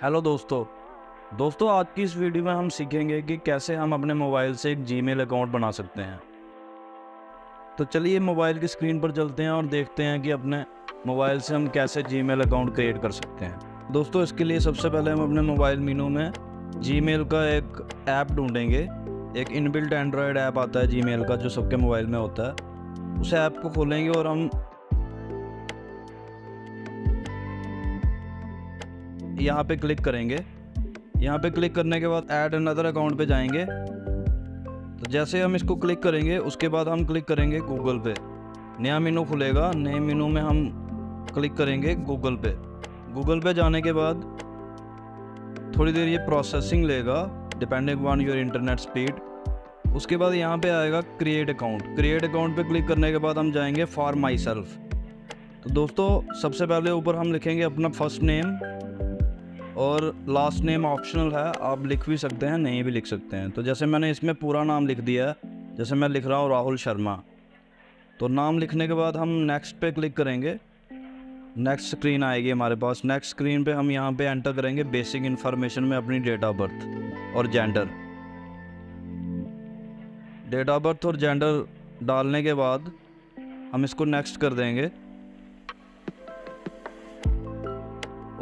Hello दोस्तों आज की इस वीडियो में हम सीखेंगे कि कैसे हम अपने मोबाइल से एक जीमेल अकाउंट बना सकते हैं। तो चलिए मोबाइल की स्क्रीन पर चलते हैं और देखते हैं कि अपने मोबाइल से हम कैसे जीमेल अकाउंट क्रिएट कर सकते हैं। दोस्तों इसके लिए सबसे पहले हम अपने मोबाइल मेनू में जीमेल का एक ऐप ढूंढेंगे। एक इनबिल्ट एंड्रॉयड ऐप आता है जीमेल का जो सबके मोबाइल में होता है। उस ऐप को खोलेंगे और हम यहाँ पे क्लिक करेंगे। यहाँ पे क्लिक करने के बाद ऐड अनदर अकाउंट पे जाएंगे। तो जैसे हम इसको क्लिक करेंगे उसके बाद हम क्लिक करेंगे गूगल पे। नया मेनू खुलेगा। नए मेनू में हम क्लिक करेंगे गूगल पे। गूगल पे जाने के बाद थोड़ी देर ये प्रोसेसिंग लेगा depending on your internet speed. उसके बाद यहाँ पे आएगा क्रिएट अकाउंट। क्रिएट अकाउंट पे क्लिक करने के बाद हम जाएंगे फॉर माई सेल्फ। तो दोस्तों सबसे पहले ऊपर हम लिखेंगे अपना फर्स्ट नेम और लास्ट नेम ऑप्शनल है, आप लिख भी सकते हैं नहीं भी लिख सकते हैं। तो जैसे मैंने इसमें पूरा नाम लिख दिया है, जैसे मैं लिख रहा हूँ राहुल शर्मा। तो नाम लिखने के बाद हम नेक्स्ट पे क्लिक करेंगे। नेक्स्ट स्क्रीन आएगी हमारे पास। नेक्स्ट स्क्रीन पे हम यहाँ पे एंटर करेंगे बेसिक इन्फॉर्मेशन में अपनी डेट ऑफ बर्थ और जेंडर। डेट ऑफ बर्थ और जेंडर डालने के बाद हम इसको नेक्स्ट कर देंगे।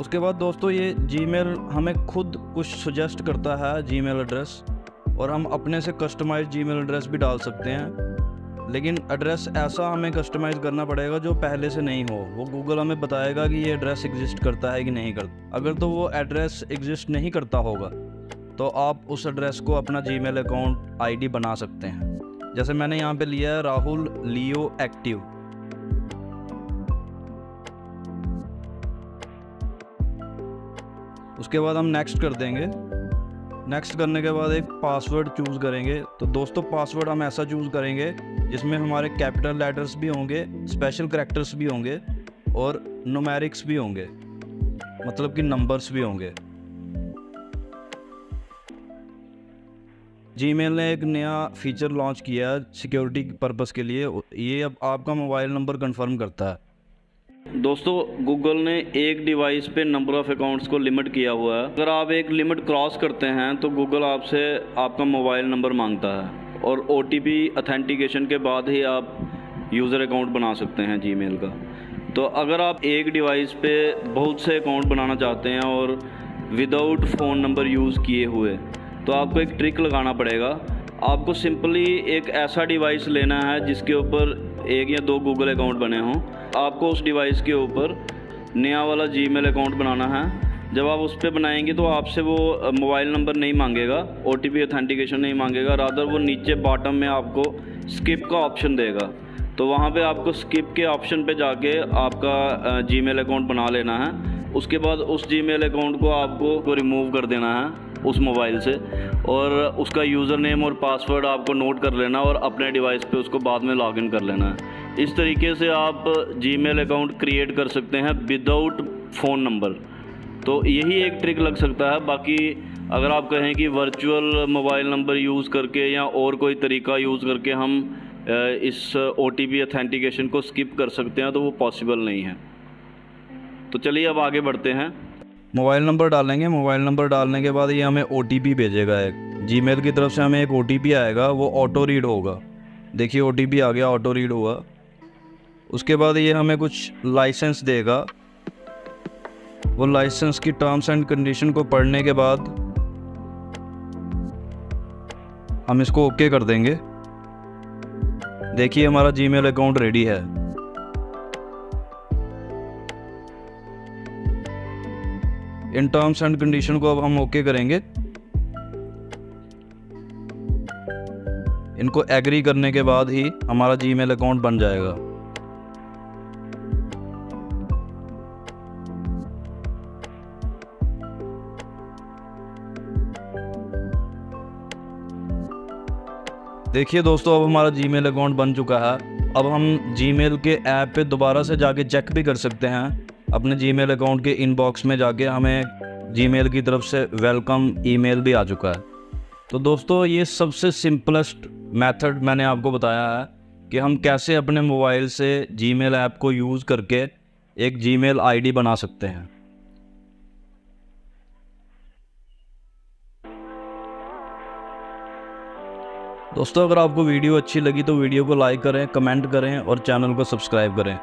उसके बाद दोस्तों ये जीमेल हमें खुद कुछ सजेस्ट करता है जीमेल एड्रेस, और हम अपने से कस्टमाइज जीमेल एड्रेस भी डाल सकते हैं। लेकिन एड्रेस ऐसा हमें कस्टमाइज़ करना पड़ेगा जो पहले से नहीं हो। वो गूगल हमें बताएगा कि ये एड्रेस एग्जिस्ट करता है कि नहीं करता। अगर तो वो एड्रेस एग्जिस्ट नहीं करता होगा तो आप उस एड्रेस को अपना जीमेल अकाउंट आईडी बना सकते हैं। जैसे मैंने यहाँ पे लिया है राहुल लियो एक्टिव। उसके बाद हम नेक्स्ट कर देंगे। नेक्स्ट करने के बाद एक पासवर्ड चूज़ करेंगे। तो दोस्तों पासवर्ड हम ऐसा चूज़ करेंगे जिसमें हमारे कैपिटल लेटर्स भी होंगे, स्पेशल कैरेक्टर्स भी होंगे और न्यूमेरिक्स भी होंगे, मतलब कि नंबर्स भी होंगे। जीमेल ने एक नया फीचर लॉन्च किया है सिक्योरिटी पर्पस के लिए। ये अब आपका मोबाइल नंबर कंफर्म करता है। दोस्तों गूगल ने एक डिवाइस पे नंबर ऑफ़ अकाउंट्स को लिमिट किया हुआ है। अगर आप एक लिमिट क्रॉस करते हैं तो गूगल आपसे आपका मोबाइल नंबर मांगता है और OTP ऑथेंटिकेशन के बाद ही आप यूज़र अकाउंट बना सकते हैं जीमेल का। तो अगर आप एक डिवाइस पे बहुत से अकाउंट बनाना चाहते हैं और विदाउट फ़ोन नंबर यूज़ किए हुए, तो आपको एक ट्रिक लगाना पड़ेगा। आपको सिंपली एक ऐसा डिवाइस लेना है जिसके ऊपर एक या दो गूगल अकाउंट बने हों। आपको उस डिवाइस के ऊपर नया वाला जीमेल अकाउंट बनाना है। जब आप उस पर बनाएंगे तो आपसे वो मोबाइल नंबर नहीं मांगेगा, OTP ऑथेंटिकेशन नहीं मांगेगा। रादर वो नीचे बॉटम में आपको स्किप का ऑप्शन देगा। तो वहाँ पे आपको स्किप के ऑप्शन पे जाके आपका जीमेल अकाउंट बना लेना है। उसके बाद उस जीमेल अकाउंट को आपको रिमूव कर देना है उस मोबाइल से, और उसका यूज़र नेम और पासवर्ड आपको नोट कर लेना और अपने डिवाइस पे उसको बाद में लॉगिन कर लेना है। इस तरीके से आप जीमेल अकाउंट क्रिएट कर सकते हैं विदाउट फ़ोन नंबर। तो यही एक ट्रिक लग सकता है। बाकी अगर आप कहें कि वर्चुअल मोबाइल नंबर यूज़ करके या और कोई तरीका यूज़ करके हम इस OTP ऑथेंटिकेशन को स्किप कर सकते हैं तो वो पॉसिबल नहीं है। तो चलिए अब आगे बढ़ते हैं। मोबाइल नंबर डालेंगे। मोबाइल नंबर डालने के बाद ये हमें OTP भेजेगा। एक जीमेल की तरफ से हमें एक OTP आएगा, वो ऑटो रीड होगा। देखिए OTP आ गया, ऑटो रीड हुआ। उसके बाद ये हमें कुछ लाइसेंस देगा। वो लाइसेंस की टर्म्स एंड कंडीशन को पढ़ने के बाद हम इसको ओके कर देंगे। देखिए हमारा जीमेल अकाउंट रेडी है। इन टर्म्स एंड कंडीशन को अब हम ओके करेंगे। इनको एग्री करने के बाद ही हमारा जीमेल अकाउंट बन जाएगा। देखिए दोस्तों अब हमारा जीमेल अकाउंट बन चुका है। अब हम जीमेल के ऐप पे दोबारा से जाके चेक भी कर सकते हैं। अपने जीमेल अकाउंट के इनबॉक्स में जाके हमें जीमेल की तरफ से वेलकम ईमेल भी आ चुका है। तो दोस्तों ये सबसे सिंपलेस्ट मेथड मैंने आपको बताया है कि हम कैसे अपने मोबाइल से जीमेल ऐप को यूज़ करके एक जीमेल आईडी बना सकते हैं। दोस्तों अगर आपको वीडियो अच्छी लगी तो वीडियो को लाइक करें, कमेंट करें और चैनल को सब्सक्राइब करें।